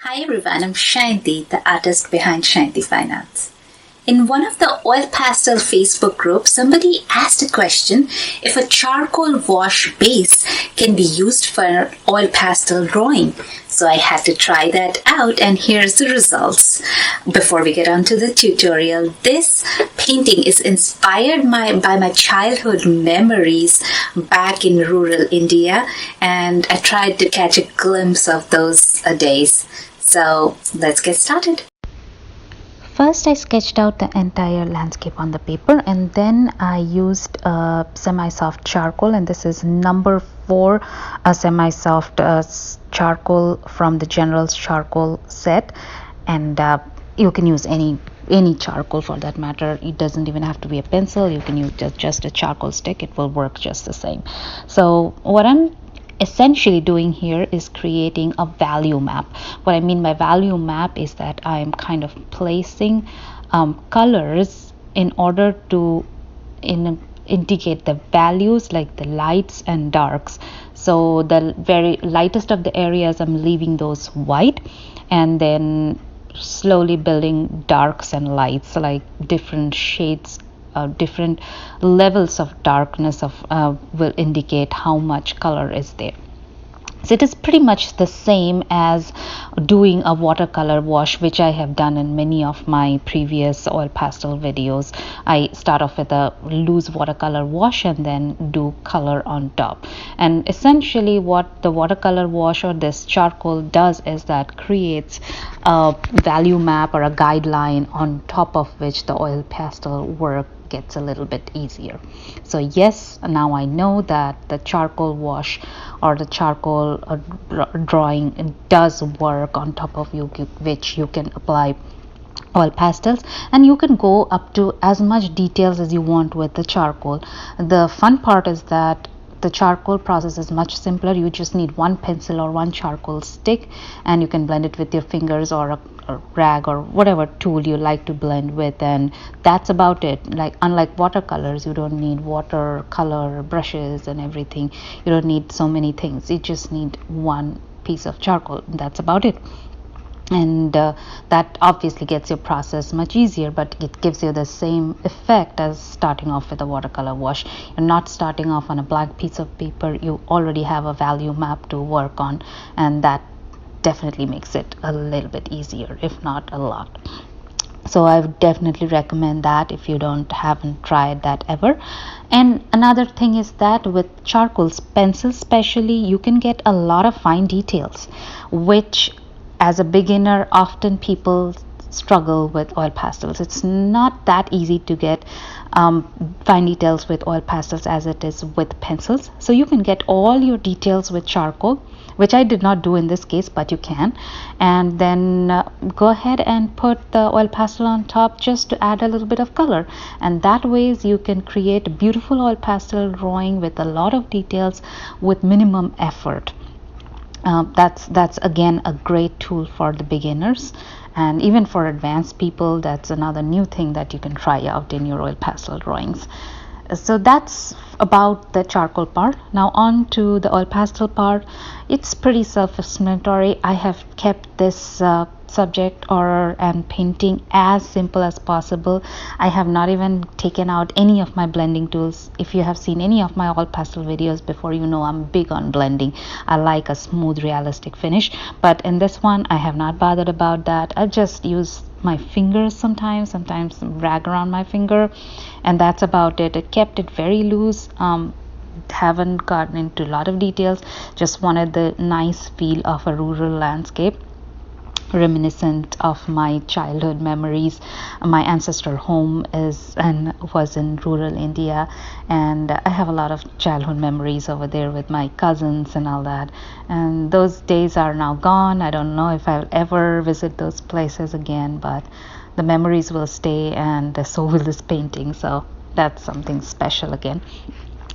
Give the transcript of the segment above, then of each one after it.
Hi everyone, I'm Shayanti, the artist behind Shayanti Fine Arts. In one of the oil pastel Facebook groups, somebody asked a question if a charcoal wash base can be used for oil pastel drawing. So I had to try that out, and here's the results. Before we get on to the tutorial, this painting is inspired by my childhood memories back in rural India, and I tried to catch a glimpse of those days. So let's get started. First, I sketched out the entire landscape on the paper, and then I used a semi-soft charcoal, and this is number 4, a semi-soft charcoal from the General's charcoal set. And you can use any charcoal for that matter. It doesn't even have to be a pencil. You can use just a charcoal stick. It will work just the same. So what I'm essentially doing here is creating a value map. What I mean by value map is that I'm kind of placing colors in order to indicate the values, like the lights and darks. So the very lightest of the areas, I'm leaving those white, and then slowly building darks and lights, like different shades, different levels of darkness will indicate how much color is there. So it is pretty much the same as doing a watercolor wash, which I have done in many of my previous oil pastel videos. I start off with a loose watercolor wash and then do color on top. And essentially what the watercolor wash or this charcoal does is that creates a value map or a guideline on top of which the oil pastel work gets a little bit easier. So yes, now I know that the charcoal wash or the charcoal drawing does work on top of which you can apply oil pastels, and you can go up to as much details as you want with the charcoal. The fun part is that the charcoal process is much simpler. You just need one pencil or one charcoal stick, and you can blend it with your fingers or a rag or whatever tool you like to blend with, and that's about it. Like unlike watercolors, you don't need watercolor brushes and everything. You don't need so many things. You just need one piece of charcoal. That's about it. And that obviously gets your process much easier, but it gives you the same effect as starting off with a watercolor wash. You're not starting off on a blank piece of paper. You already have a value map to work on, and that definitely makes it a little bit easier, if not a lot. So I would definitely recommend that if you haven't tried that ever. And another thing is that with charcoals, pencils especially, you can get a lot of fine details, which as a beginner often people struggle with oil pastels. It's not that easy to get fine details with oil pastels as it is with pencils. So you can get all your details with charcoal, which I did not do in this case, but you can. And then go ahead and put the oil pastel on top just to add a little bit of color, and that ways you can create a beautiful oil pastel drawing with a lot of details with minimum effort. That's again a great tool for the beginners, and even for advanced people, that's another new thing that you can try out in your oil pastel drawings. So that's about the charcoal part. Now on to the oil pastel part. It's pretty self-explanatory. I have kept this subject and painting as simple as possible. I have not even taken out any of my blending tools. If you have seen any of my oil pastel videos before, you know I'm big on blending. I like a smooth, realistic finish, but in this one I have not bothered about that. I just use my fingers sometimes rag around my finger, and that's about it. It kept it very loose. Haven't gotten into a lot of details, just wanted the nice feel of a rural landscape reminiscent of my childhood memories. My ancestral home was in rural India, and I have a lot of childhood memories over there with my cousins and all that, and those days are now gone. I don't know if I'll ever visit those places again, but the memories will stay, and so will this painting, so that's something special again.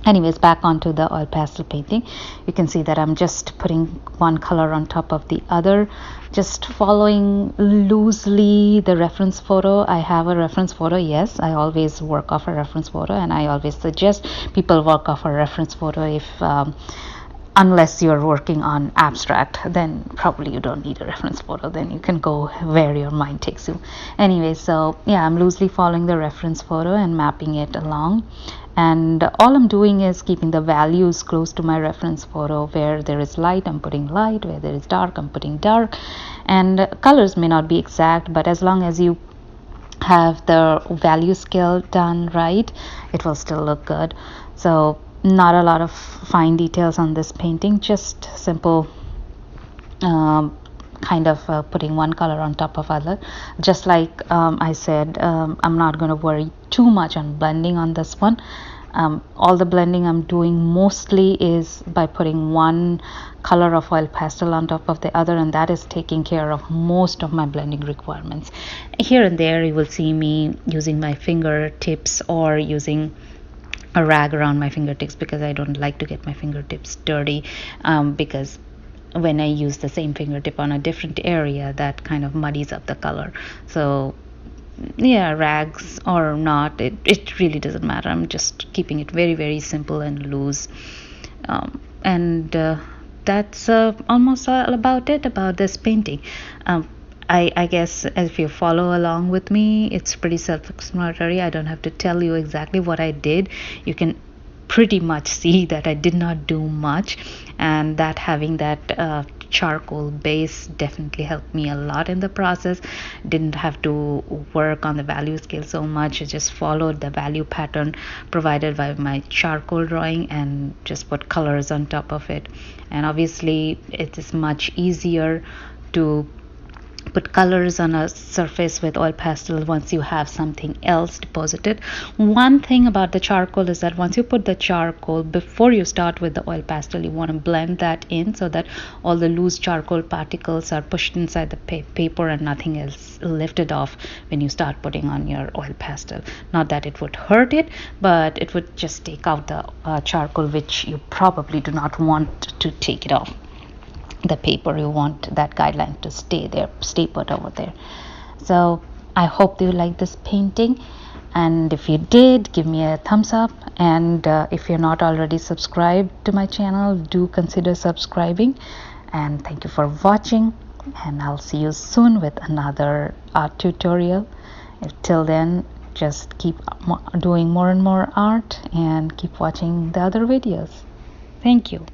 Anyways, back onto the oil pastel painting. You can see that I'm just putting one color on top of the other, just following loosely the reference photo. I have a reference photo. Yes, I always work off a reference photo, and I always suggest people work off a reference photo if unless you're working on abstract, then probably you don't need a reference photo, then you can go where your mind takes you. Anyway, so yeah, I'm loosely following the reference photo and mapping it along, and all I'm doing is keeping the values close to my reference photo. Where there is light, I'm putting light. Where there is dark, I'm putting dark. And colors may not be exact, but as long as you have the value scale done right, it will still look good. So not a lot of fine details on this painting, just simple kind of putting one color on top of other. Just like I said, I'm not going to worry too much on blending on this one. All the blending I'm doing mostly is by putting one color of oil pastel on top of the other, and that is taking care of most of my blending requirements. Here and there you will see me using my fingertips or using a rag around my fingertips, because I don't like to get my fingertips dirty, because when I use the same fingertip on a different area, that kind of muddies up the color. So yeah, rags or not, it really doesn't matter. I'm just keeping it very, very simple and loose. And that's almost all about it about this painting. I guess if you follow along with me, it's pretty self-explanatory. I don't have to tell you exactly what I did. You can pretty much see that I did not do much, and that having that charcoal base definitely helped me a lot in the process. Didn't have to work on the value scale so much. I just followed the value pattern provided by my charcoal drawing and just put colors on top of it. And obviously it is much easier to put colors on a surface with oil pastel once you have something else deposited. One thing about the charcoal is that once you put the charcoal, before you start with the oil pastel, you want to blend that in so that all the loose charcoal particles are pushed inside the paper and nothing is lifted off when you start putting on your oil pastel. Not that it would hurt it, but it would just take out the charcoal, which you probably do not want to take it off the paper. You want that guideline to stay there, stay put over there. So I hope you like this painting, and if you did, give me a thumbs up. And if you're not already subscribed to my channel, do consider subscribing. And thank you for watching, and I'll see you soon with another art tutorial. Till then, just keep doing more and more art and keep watching the other videos. Thank you.